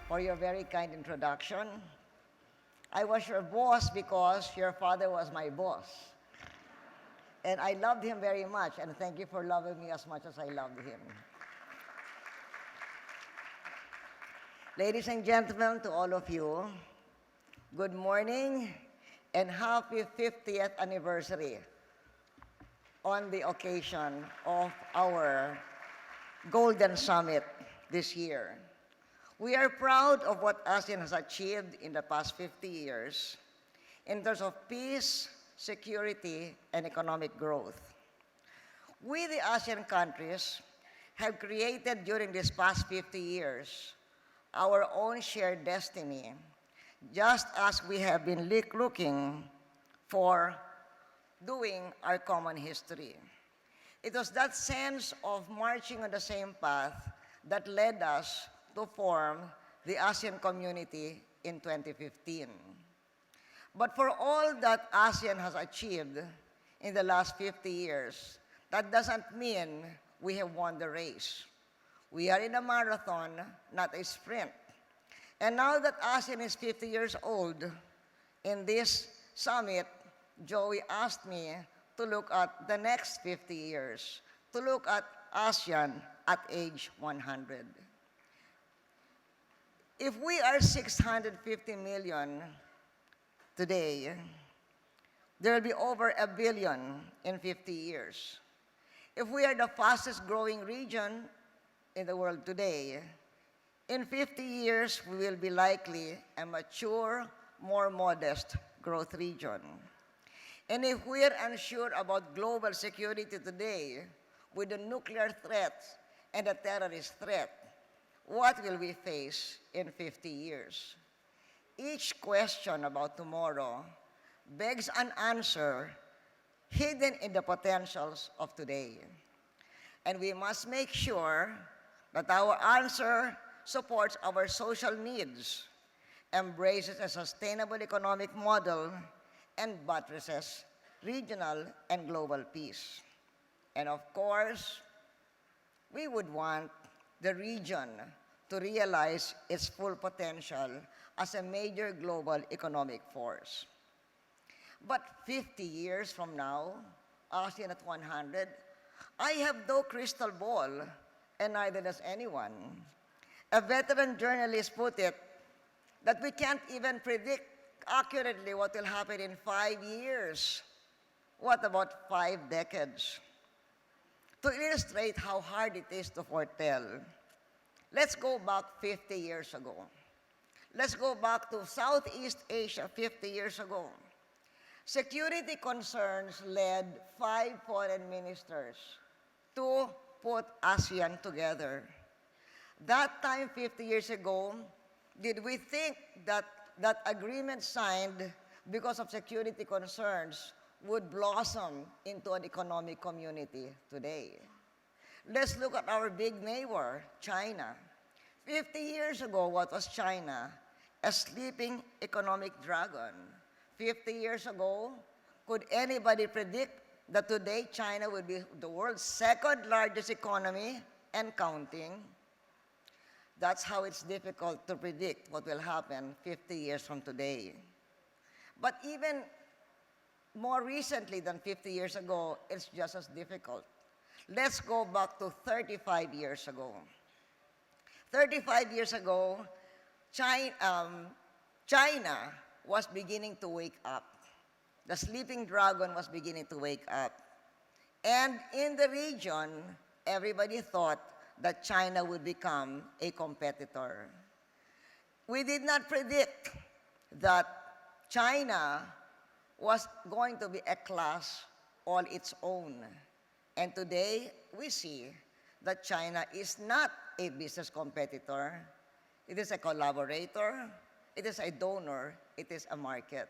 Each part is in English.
for your very kind introduction. I was your boss because your father was my boss. And I loved him very much, and thank you for loving me as much as I loved him. Ladies and gentlemen, to all of you, good morning and happy 50th anniversary on the occasion of our Golden Summit this year. We are proud of what ASEAN has achieved in the past 50 years in terms of peace, security, and economic growth. We, the ASEAN countries, have created during these past 50 years our own shared destiny, just as we have been looking for doing our common history. It was that sense of marching on the same path that led us to form the ASEAN community in 2015. But for all that ASEAN has achieved in the last 50 years, that doesn't mean we have won the race. We are in a marathon, not a sprint. And now that ASEAN is 50 years old, in this summit, Joey asked me to look at the next 50 years, to look at ASEAN at age 100. If we are 650 million today, there will be over 1 billion in 50 years. If we are the fastest growing region in the world today, in 50 years, we will be likely a mature, more modest growth region. And if we are unsure about global security today, with the nuclear threat and the terrorist threat, what will we face in 50 years? Each question about tomorrow begs an answer hidden in the potentials of today. And we must make sure that our answer supports our social needs, embraces a sustainable economic model, and buttresses regional and global peace. And of course, we would want the region to realize its full potential as a major global economic force. But 50 years from now, ASEAN at 100, I have no crystal ball, and neither does anyone. A veteran journalist put it that we can't even predict accurately what will happen in 5 years. What about 5 decades? To illustrate how hard it is to foretell, let's go back 50 years ago. Let's go back to Southeast Asia 50 years ago. Security concerns led 5 foreign ministers to put ASEAN together. That time, 50 years ago, did we think that that agreement signed because of security concerns would blossom into an economic community today? Let's look at our big neighbor, China. 50 years ago, what was China? A sleeping economic dragon. 50 years ago, could anybody predict that today China would be the world's second largest economy and counting? That's how it's difficult to predict what will happen 50 years from today. But even more recently than 50 years ago, it's just as difficult. Let's go back to 35 years ago. 35 years ago, China was beginning to wake up. The sleeping dragon was beginning to wake up. And in the region, everybody thought that China would become a competitor. We did not predict that China was going to be a class all its own. And today, we see that China is not a business competitor. It is a collaborator, it is a donor, it is a market.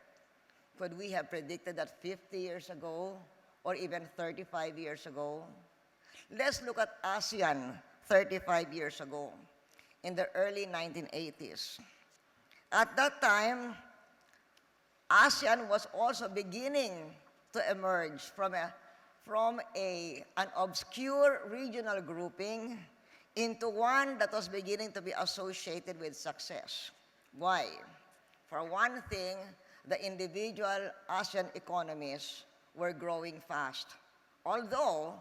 Could we have predicted that 50 years ago, or even 35 years ago? Let's look at ASEAN 35 years ago, in the early 1980s. At that time, ASEAN was also beginning to emerge from an obscure regional grouping into one that was beginning to be associated with success. Why? For one thing, the individual ASEAN economies were growing fast, although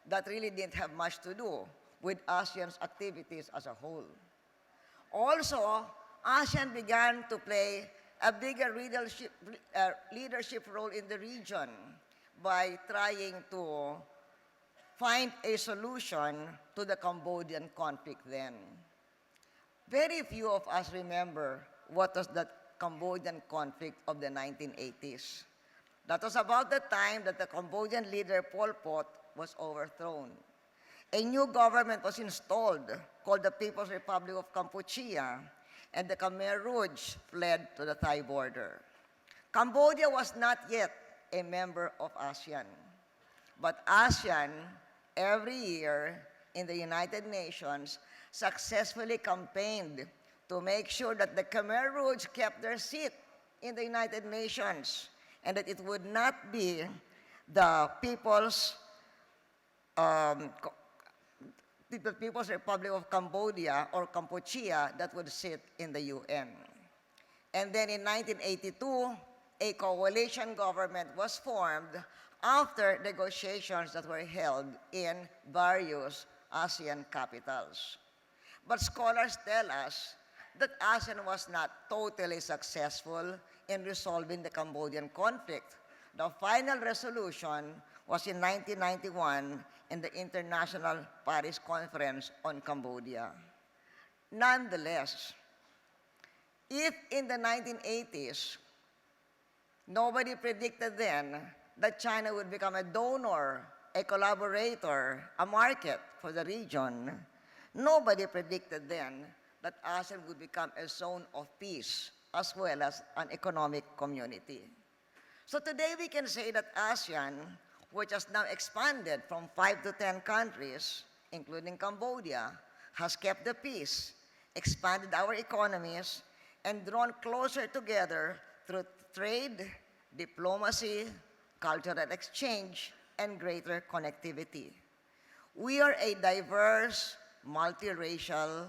that really didn't have much to do with ASEAN's activities as a whole. Also, ASEAN began to play a bigger leadership role in the region by trying to find a solution to the Cambodian conflict then. Very few of us remember what was that Cambodian conflict of the 1980s. That was about the time that the Cambodian leader Pol Pot was overthrown. A new government was installed called the People's Republic of Kampuchea, and the Khmer Rouge fled to the Thai border. Cambodia was not yet a member of ASEAN, but ASEAN every year in the United Nations successfully campaigned to make sure that the Khmer Rouge kept their seat in the United Nations and that it would not be the People's Republic of Cambodia or Kampuchea that would sit in the UN. And then in 1982, a coalition government was formed after negotiations that were held in various ASEAN capitals. But scholars tell us that ASEAN was not totally successful in resolving the Cambodian conflict. The final resolution was in 1991 in the International Paris Conference on Cambodia. Nonetheless, if in the 1980s, nobody predicted then that China would become a donor, a collaborator, a market for the region, nobody predicted then that ASEAN would become a zone of peace as well as an economic community. So today we can say that ASEAN, which has now expanded from 5 to 10 countries, including Cambodia, has kept the peace, expanded our economies, and drawn closer together through trade, diplomacy, cultural exchange, and greater connectivity. We are a diverse, multiracial,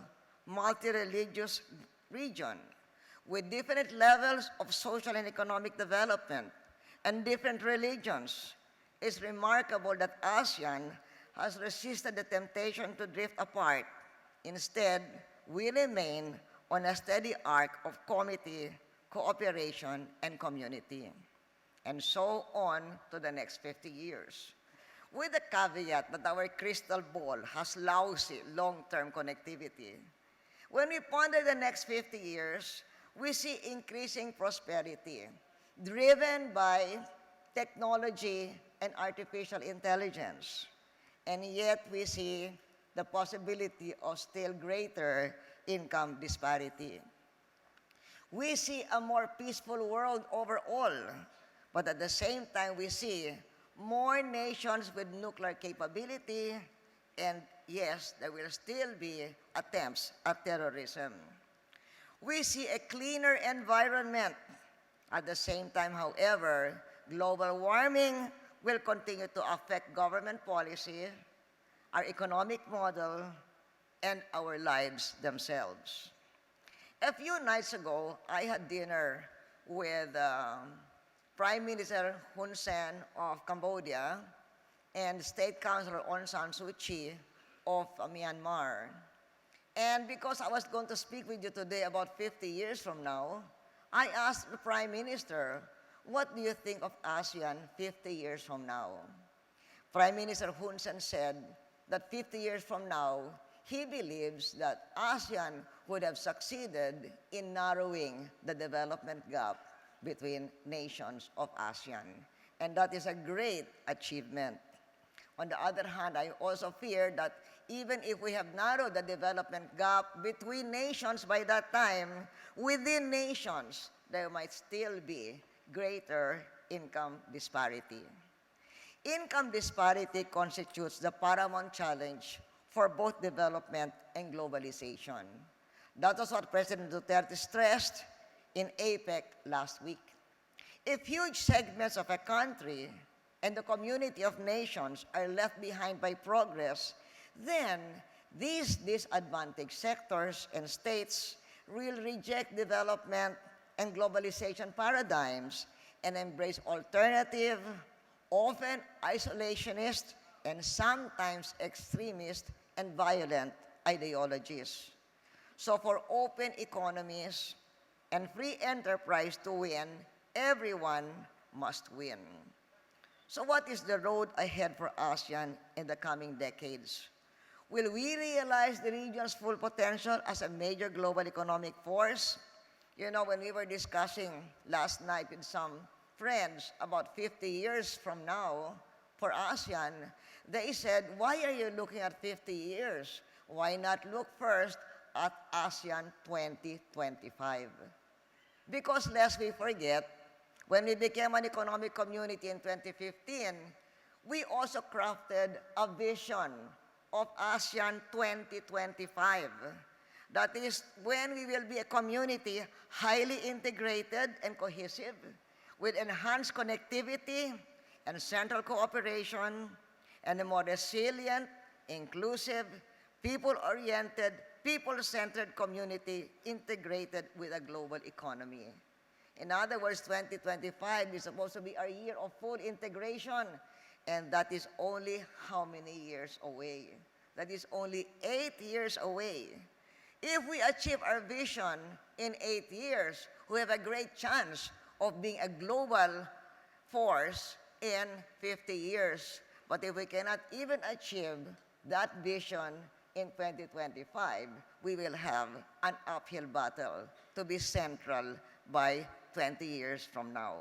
multireligious region with different levels of social and economic development and different religions. It's remarkable that ASEAN has resisted the temptation to drift apart. Instead, we remain on a steady arc of comity, cooperation, and community, and so on to the next 50 years. With the caveat that our crystal ball has lousy long-term connectivity, when we ponder the next 50 years, we see increasing prosperity driven by technology and artificial intelligence. And yet we see the possibility of still greater income disparity. We see a more peaceful world overall, but at the same time we see more nations with nuclear capability, and yes, there will still be attempts at terrorism. We see a cleaner environment. At the same time, however, global warming will continue to affect government policy, our economic model, and our lives themselves. A few nights ago, I had dinner with Prime Minister Hun Sen of Cambodia and State Councilor Aung San Suu Kyi of Myanmar. And because I was going to speak with you today about 50 years from now, I asked the Prime Minister, what do you think of ASEAN 50 years from now? Prime Minister Hun Sen said that 50 years from now, he believes that ASEAN would have succeeded in narrowing the development gap between nations of ASEAN. And that is a great achievement. On the other hand, I also fear that even if we have narrowed the development gap between nations by that time, within nations, there might still be greater income disparity. Income disparity constitutes the paramount challenge for both development and globalization. That was what President Duterte stressed in APEC last week. If huge segments of a country and the community of nations are left behind by progress, then These disadvantaged sectors and states will reject development and globalization paradigms and embrace alternative, often isolationist, and sometimes extremist and violent ideologies. So for open economies and free enterprise to win, everyone must win. So what is the road ahead for ASEAN in the coming decades? Will we realize the region's full potential as a major global economic force? You know, when we were discussing last night with some friends about 50 years from now for ASEAN, they said, why are you looking at 50 years? Why not look first at ASEAN 2025? Because lest we forget, when we became an economic community in 2015, we also crafted a vision of ASEAN 2025. That is when we will be a community highly integrated and cohesive with enhanced connectivity and central cooperation and a more resilient, inclusive, people-oriented, people-centered community integrated with a global economy. In other words, 2025 is supposed to be our year of full integration, and that is only how many years away? That is only 8 years away. If we achieve our vision in 8 years, we have a great chance of being a global force in 50 years. But if we cannot even achieve that vision in 2025, we will have an uphill battle to be central by 20 years from now.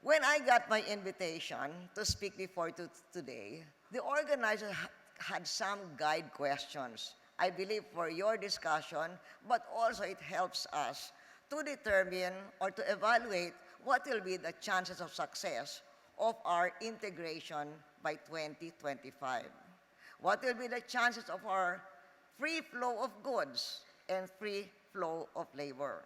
When I got my invitation to speak before today, the organizers had some guide questions, I believe for your discussion, but also it helps us to determine or to evaluate what will be the chances of success of our integration by 2025. What will be the chances of our free flow of goods and free flow of labor?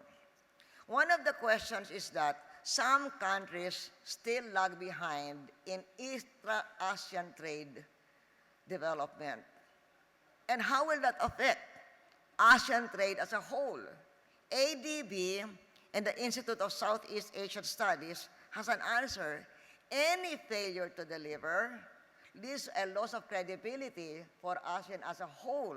One of the questions is that some countries still lag behind in intra-ASEAN trade development. And how will that affect ASEAN trade as a whole? ADB and the Institute of Southeast Asian Studies has an answer. Any failure to deliver leads a loss of credibility for ASEAN as a whole,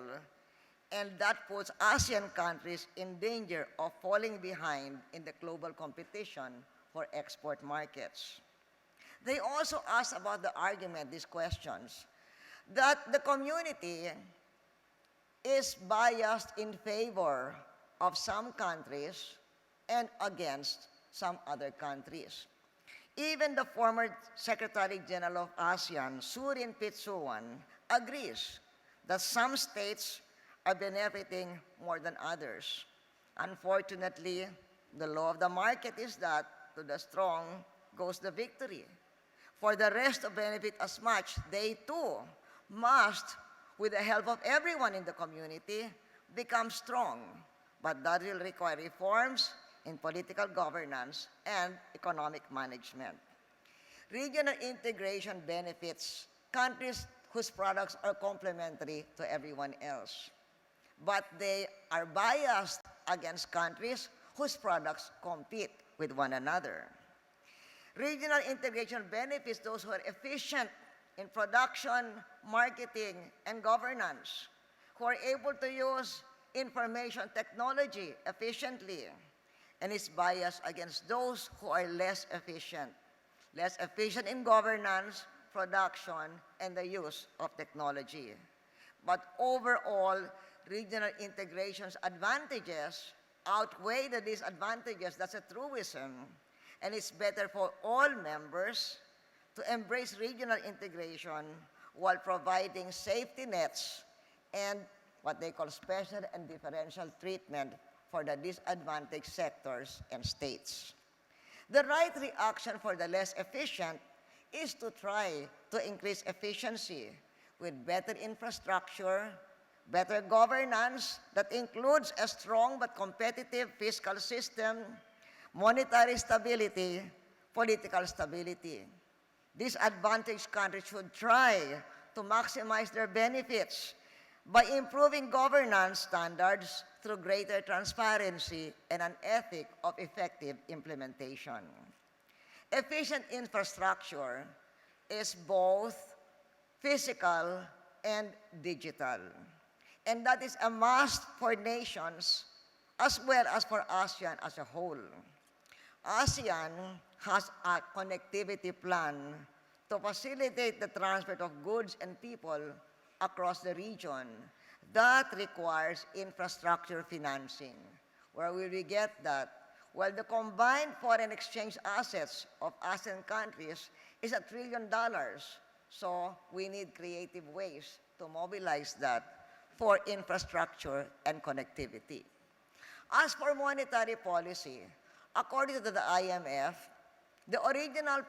and that puts ASEAN countries in danger of falling behind in the global competition for export markets. They also asked about the argument, these questions, that the community is biased in favor of some countries and against some other countries. Even the former Secretary General of ASEAN, Surin Pitsuwan, agrees that some states are benefiting more than others. Unfortunately, the law of the market is that to the strong goes the victory. For the rest to benefit as much, they too must, with the help of everyone in the community, become strong. But that will require reforms in political governance and economic management. Regional integration benefits countries whose products are complementary to everyone else, but they are biased against countries whose products compete with one another. Regional integration benefits those who are efficient in production, marketing, and governance, who are able to use information technology efficiently, and is biased against those who are less efficient in governance, production, and the use of technology. But overall, regional integration's advantages outweigh the disadvantages. That's a truism. And it's better for all members to embrace regional integration while providing safety nets and what they call special and differential treatment for the disadvantaged sectors and states. The right reaction for the less efficient is to try to increase efficiency with better infrastructure, better governance that includes a strong but competitive fiscal system, monetary stability, political stability. Disadvantaged countries should try to maximize their benefits by improving governance standards through greater transparency and an ethic of effective implementation. Efficient infrastructure is both physical and digital. And that is a must for nations as well as for ASEAN as a whole. ASEAN has a connectivity plan to facilitate the transport of goods and people across the region. That requires infrastructure financing. Where will we get that? Well, the combined foreign exchange assets of ASEAN countries is $1 trillion. So we need creative ways to mobilize that for infrastructure and connectivity. As for monetary policy, according to the IMF, the original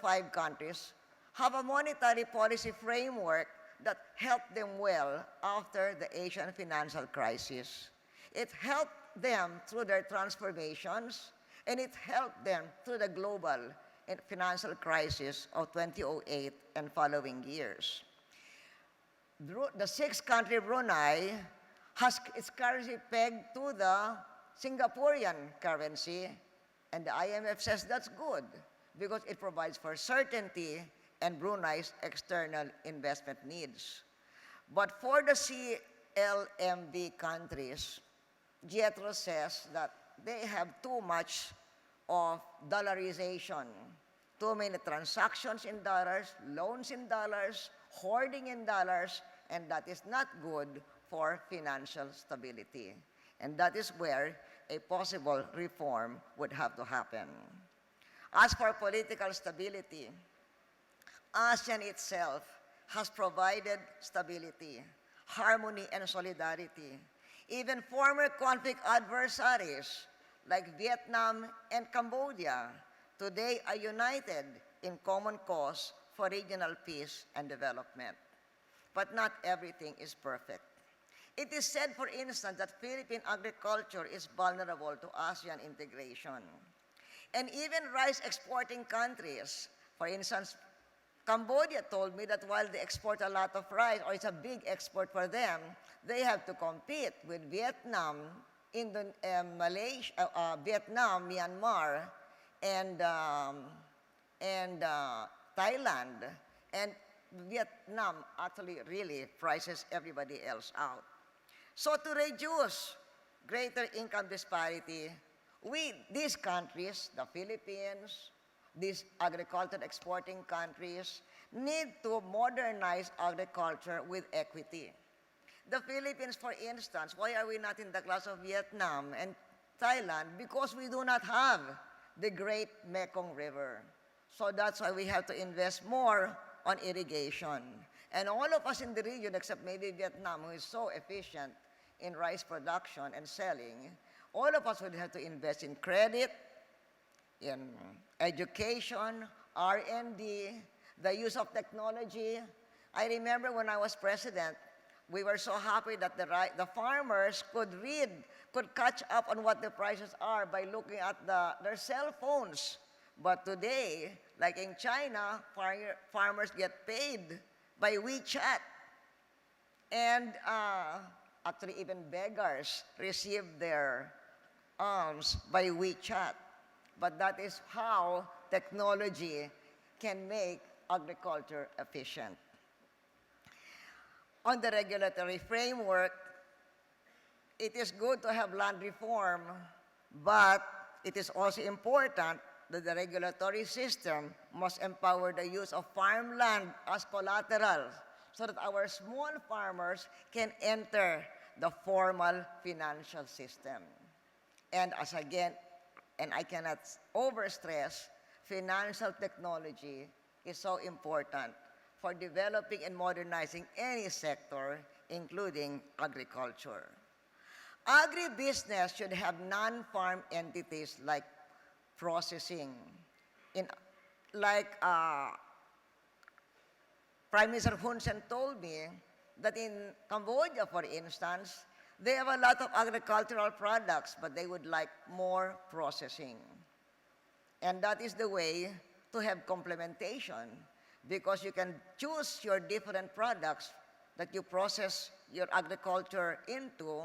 five countries have a monetary policy framework that helped them well after the Asian financial crisis. It helped them through their transformations, and it helped them through the global financial crisis of 2008 and following years. The sixth country, Brunei, has its currency pegged to the Singaporean currency, and the IMF says that's good because it provides for certainty and Brunei's external investment needs. But for the CLMV countries, Jethro says that they have too much of dollarization, too many transactions in dollars, loans in dollars, hoarding in dollars, and that is not good for financial stability. And that is where a possible reform would have to happen. As for political stability, ASEAN itself has provided stability, harmony, and solidarity. Even former conflict adversaries like Vietnam and Cambodia today are united in common cause for regional peace and development. But not everything is perfect. It is said, for instance, that Philippine agriculture is vulnerable to ASEAN integration. And even rice exporting countries, for instance, Cambodia told me that while they export a lot of rice, or it's a big export for them, they have to compete with Vietnam, Vietnam, Myanmar, and Thailand. And Vietnam actually really prices everybody else out. So to reduce greater income disparity, these countries, the Philippines, these agriculture exporting countries, need to modernize agriculture with equity. The Philippines, for instance, why are we not in the class of Vietnam and Thailand? Because we do not have the great Mekong River. So that's why we have to invest more on irrigation. And all of us in the region, except maybe Vietnam, who is so efficient in rice production and selling, all of us would have to invest in credit, in education, R&D, the use of technology. I remember when I was president, we were so happy that the farmers could catch up on what the prices are by looking at their cell phones. But today, like in China, farmers get paid by WeChat. And actually even beggars receive their alms by WeChat. But that is how technology can make agriculture efficient. On the regulatory framework, it is good to have land reform, but it is also important that the regulatory system must empower the use of farmland as collateral so that our small farmers can enter the formal financial system. And as again, and I cannot overstress, financial technology is so important for developing and modernizing any sector, including agriculture. Agribusiness should have non-farm entities like processing. Prime Minister Hun Sen told me that in Cambodia, for instance, they have a lot of agricultural products, but they would like more processing. And that is the way to have complementation, because you can choose your different products that you process your agriculture into,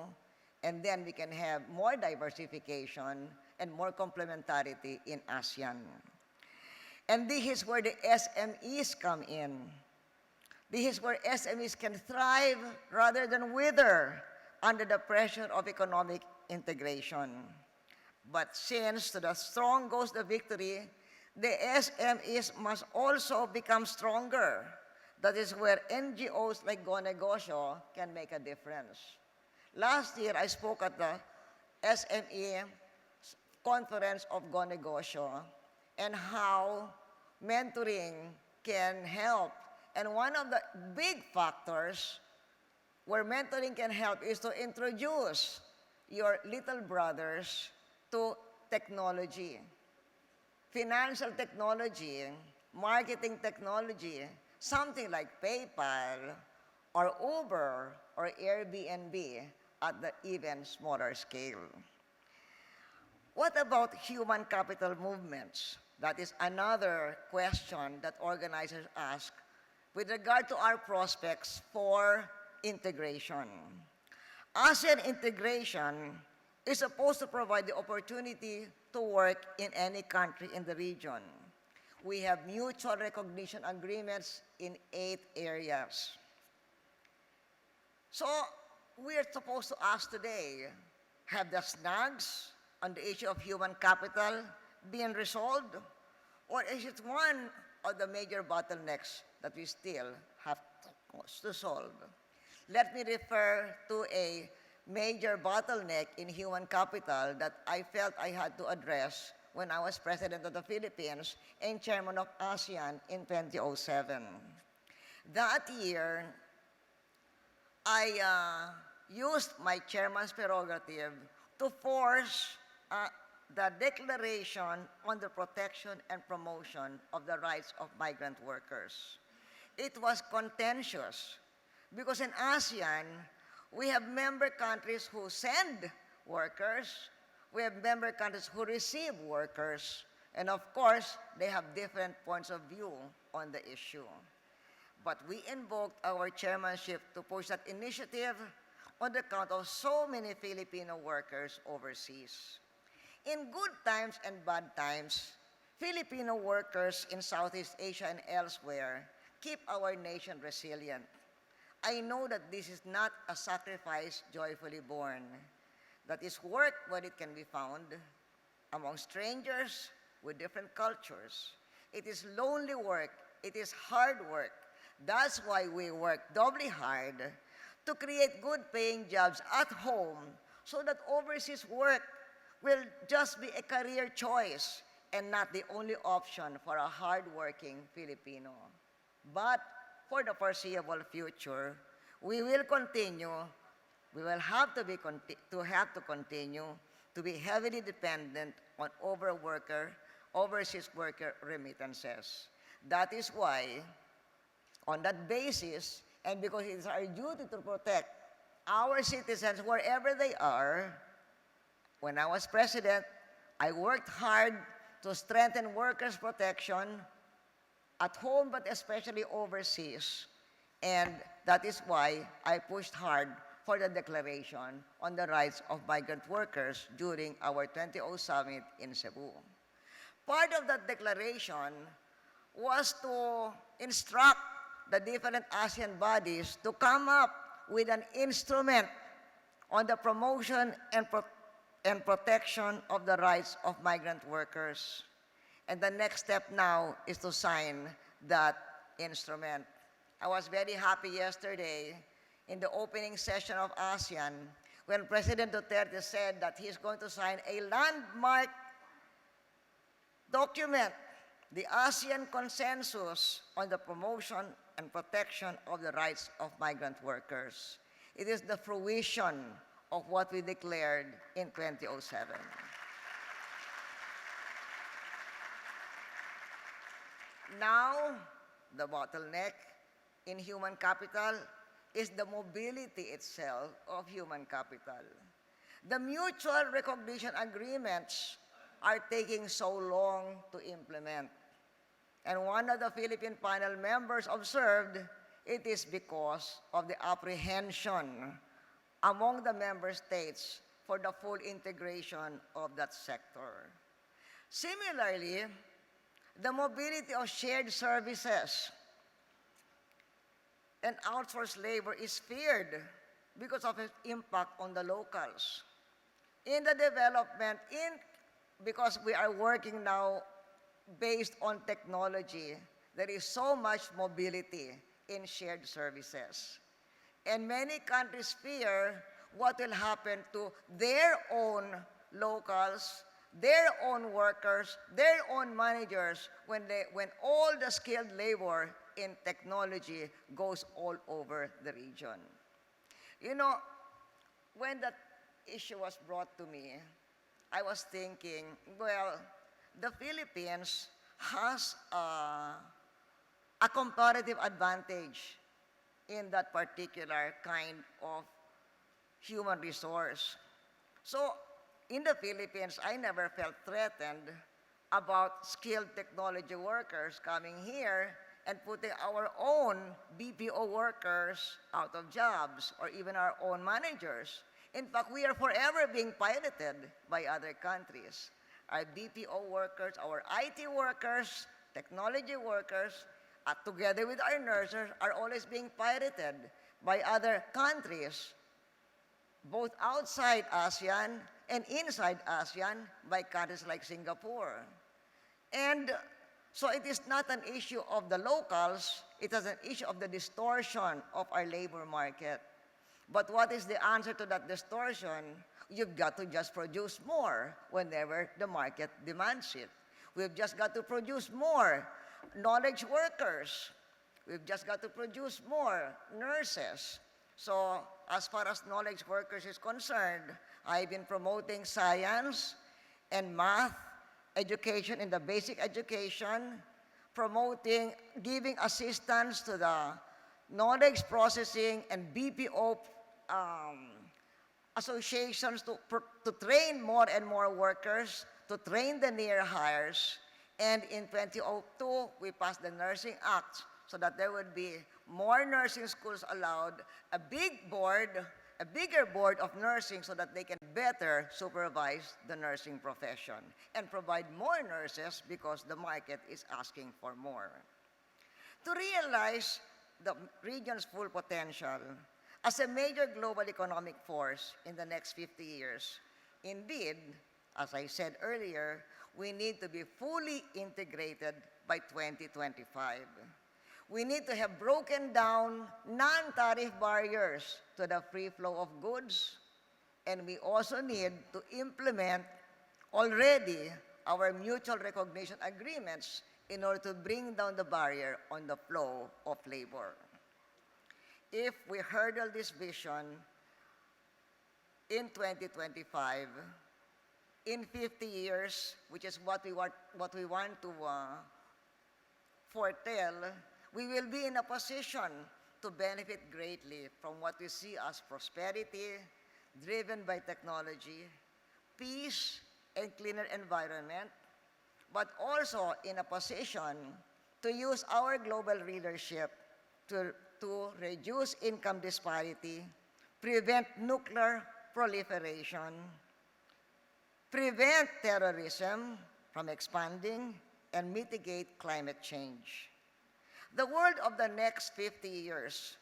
and then we can have more diversification and more complementarity in ASEAN. And this is where the SMEs come in. This is where SMEs can thrive rather than wither under the pressure of economic integration. But since to the strong goes the victory, the SMEs must also become stronger. That is where NGOs like Go Negosyo can make a difference. Last year, I spoke at the SME conference of Go Negosyo and how mentoring can help. And one of the big factors where mentoring can help is to introduce your little brothers to technology, financial technology, marketing technology, something like PayPal or Uber or Airbnb at the even smaller scale. What about human capital movements? That is another question that organizers ask with regard to our prospects for integration. ASEAN integration is supposed to provide the opportunity to work in any country in the region. We have mutual recognition agreements in 8 areas. So we are supposed to ask today, have the snags on the issue of human capital been resolved? Or is it one of the major bottlenecks that we still have to solve? Let me refer to a major bottleneck in human capital that I felt I had to address when I was President of the Philippines and Chairman of ASEAN in 2007. That year, I used my chairman's prerogative to force the Declaration on the Protection and Promotion of the Rights of Migrant Workers. It was contentious because in ASEAN, we have member countries who send workers, we have member countries who receive workers, and of course, they have different points of view on the issue. But we invoked our chairmanship to push that initiative on the account of so many Filipino workers overseas. In good times and bad times, Filipino workers in Southeast Asia and elsewhere keep our nation resilient. I know that this is not a sacrifice joyfully born. That is work when it can be found among strangers with different cultures. It is lonely work. It is hard work. That's why we work doubly hard to create good-paying jobs at home so that overseas work will just be a career choice and not the only option for a hard-working Filipino. But for the foreseeable future, we will continue, we will have to continue to be heavily dependent on overseas worker remittances. That is why, on that basis, and because it is our duty to protect our citizens wherever they are, when I was president, I worked hard to strengthen workers' protection at home, but especially overseas. And that is why I pushed hard for the Declaration on the Rights of Migrant Workers during our 2020 summit in Cebu. Part of that declaration was to instruct the different ASEAN bodies to come up with an instrument on the promotion and protection of the rights of migrant workers. And the next step now is to sign that instrument. I was very happy yesterday in the opening session of ASEAN when President Duterte said that he's going to sign a landmark document, the ASEAN Consensus on the Promotion and Protection of the Rights of Migrant Workers. It is the fruition of what we declared in 2007. Now, the bottleneck in human capital is the mobility itself of human capital. The mutual recognition agreements are taking so long to implement. And one of the Philippine panel members observed, It is because of the apprehension among the member states for the full integration of that sector. Similarly, the mobility of shared services and outsourced labor is feared because of its impact on the locals. In the development, because we are working now based on technology, there is so much mobility in shared services. And many countries fear what will happen to their own locals, their own workers, their own managers when all the skilled labor in technology goes all over the region. You know, when that issue was brought to me, I was thinking, well, the Philippines has a comparative advantage in that particular kind of human resource. So in the Philippines, I never felt threatened about skilled technology workers coming here and putting our own BPO workers out of jobs, or even our own managers. In fact, we are forever being piloted by other countries. Our BPO workers, our IT workers, technology workers, together with our nurses, are always being pirated by other countries, both outside ASEAN and inside ASEAN, by countries like Singapore. And so it is not an issue of the locals, it is an issue of the distortion of our labor market. But what is the answer to that distortion? You've got to just produce more whenever the market demands it. We've just got to produce more knowledge workers. We've just got to produce more nurses. So as far as knowledge workers is concerned, I've been promoting science and math education in the basic education, promoting, giving assistance to the knowledge processing and BPO associations to train more and more workers, to train the near hires. And in 2002, we passed the Nursing Act so that there would be more nursing schools allowed, a bigger board of nursing so that they can better supervise the nursing profession and provide more nurses because the market is asking for more. To realize the region's full potential as a major global economic force in the next 50 years, indeed, as I said earlier, we need to be fully integrated by 2025. We need to have broken down non-tariff barriers to the free flow of goods, and we also need to implement already our mutual recognition agreements in order to bring down the barrier on the flow of labor. If we hurdle this vision in 2025, in 50 years, which is what we want to foretell, we will be in a position to benefit greatly from what we see as prosperity driven by technology, peace and cleaner environment, but also in a position to use our global leadership to reduce income disparity, prevent nuclear proliferation, prevent terrorism from expanding, and mitigate climate change. The world of the next 50 years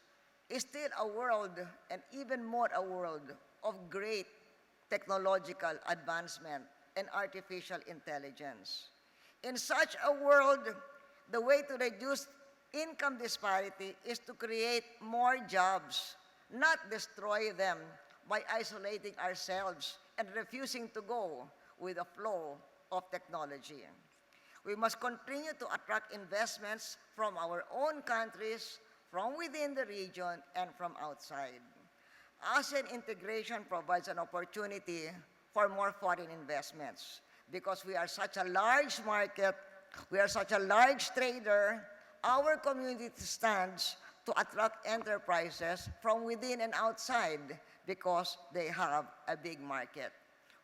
is still a world, and even more a world, of great technological advancement and artificial intelligence. In such a world, the way to reduce income disparity is to create more jobs, not destroy them by isolating ourselves and refusing to go with the flow of technology. We must continue to attract investments from our own countries, from within the region, and from outside. ASEAN integration provides an opportunity for more foreign investments because we are such a large market, we are such a large trader, our community stands to attract enterprises from within and outside because they have a big market.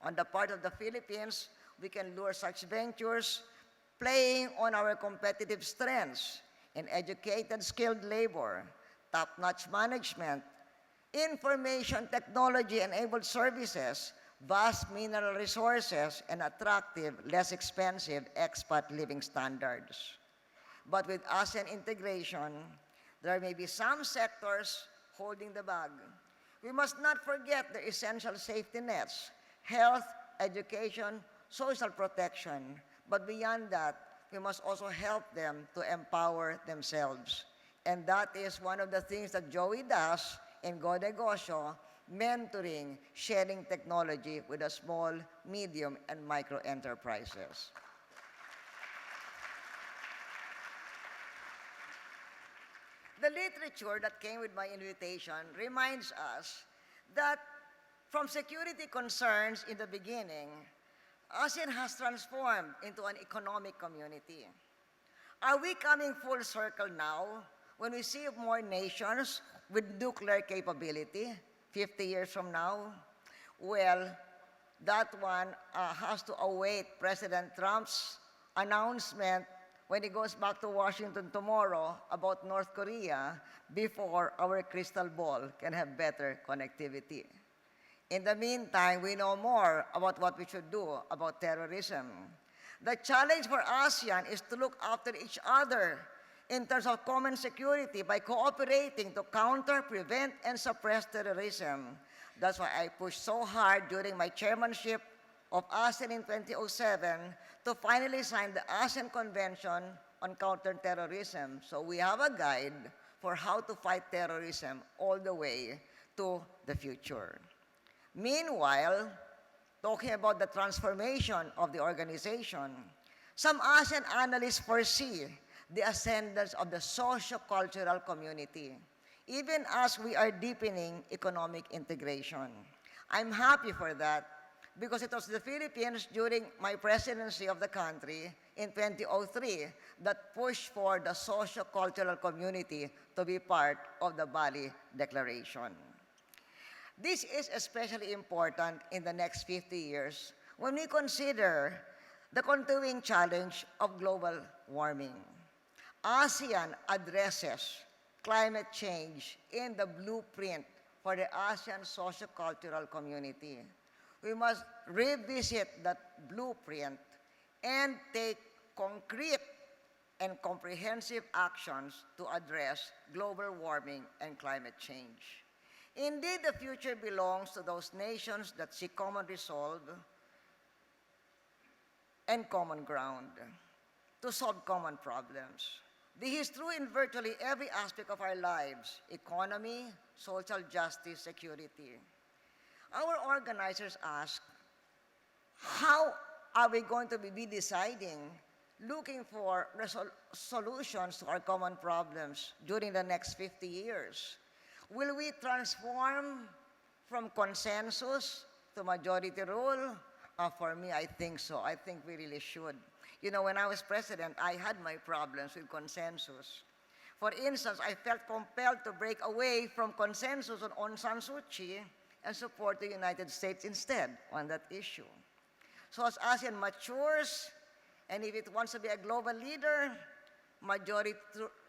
On the part of the Philippines, we can lure such ventures playing on our competitive strengths in educated, skilled labor, top-notch management, information technology-enabled services, vast mineral resources, and attractive, less expensive expat living standards. But with ASEAN integration, there may be some sectors holding the bag. We must not forget the essential safety nets, health, education, social protection. But beyond that, we must also help them to empower themselves. And that is one of the things that Joey does in Go Negosyo, mentoring, sharing technology with the small, medium, and micro enterprises. The literature that came with my invitation reminds us that from security concerns in the beginning, ASEAN has transformed into an economic community. Are we coming full circle now when we see more nations with nuclear capability 50 years from now? Well, that one has to await President Trump's announcement when he goes back to Washington tomorrow about North Korea before our crystal ball can have better connectivity. In the meantime, we know more about what we should do about terrorism. The challenge for ASEAN is to look after each other in terms of common security by cooperating to counter, prevent, and suppress terrorism. That's why I pushed so hard during my chairmanship of ASEAN in 2007 to finally sign the ASEAN Convention on Counterterrorism. So we have a guide for how to fight terrorism all the way to the future. Meanwhile, talking about the transformation of the organization, some ASEAN analysts foresee the ascendance of the socio-cultural community, even as we are deepening economic integration. I'm happy for that because it was the Philippines during my presidency of the country in 2003 that pushed for the socio-cultural community to be part of the Bali Declaration. This is especially important in the next 50 years when we consider the continuing challenge of global warming. ASEAN addresses climate change in the blueprint for the ASEAN socio-cultural community. We must revisit that blueprint and take concrete and comprehensive actions to address global warming and climate change. Indeed, the future belongs to those nations that seek common resolve and common ground to solve common problems. This is true in virtually every aspect of our lives: economy, social justice, security. Our organizers ask, how are we going to be deciding, looking for solutions to our common problems during the next 50 years? Will we transform from consensus to majority rule? For me, I think so. I think we really should. You know, when I was president, I had my problems with consensus. For instance, I felt compelled to break away from consensus on Aung San Suu Kyi and support the United States instead on that issue. So as ASEAN matures, and if it wants to be a global leader, majority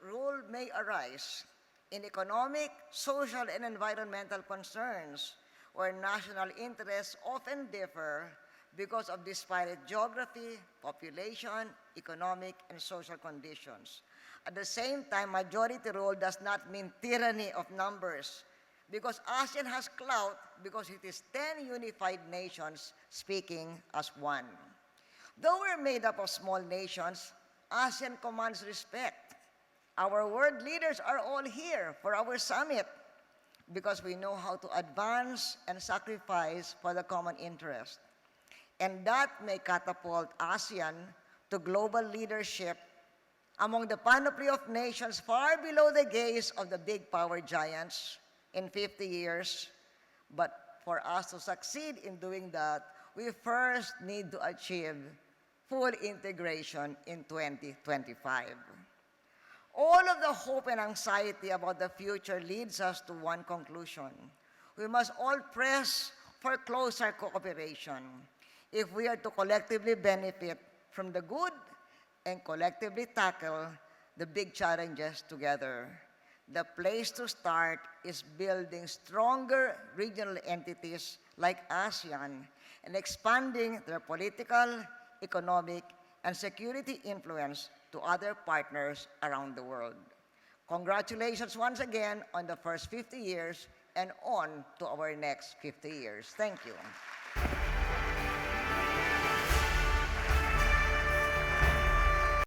rule may arise in economic, social, and environmental concerns where national interests often differ because of disparate geography, population, economic, and social conditions. At the same time, majority rule does not mean tyranny of numbers, because ASEAN has clout because it is 10 unified nations speaking as one. Though we're made up of small nations, ASEAN commands respect. Our world leaders are all here for our summit because we know how to advance and sacrifice for the common interest. And that may catapult ASEAN to global leadership among the panoply of nations far below the gaze of the big power giants in 50 years. But for us to succeed in doing that, we first need to achieve full integration in 2025. All of the hope and anxiety about the future leads us to one conclusion. We must all press for closer cooperation if we are to collectively benefit from the good and collectively tackle the big challenges together. the place to start is building stronger regional entities like ASEAN and expanding their political, economic, and security influence to other partners around the world. Congratulations once again on the first 50 years and on to our next 50 years. Thank you.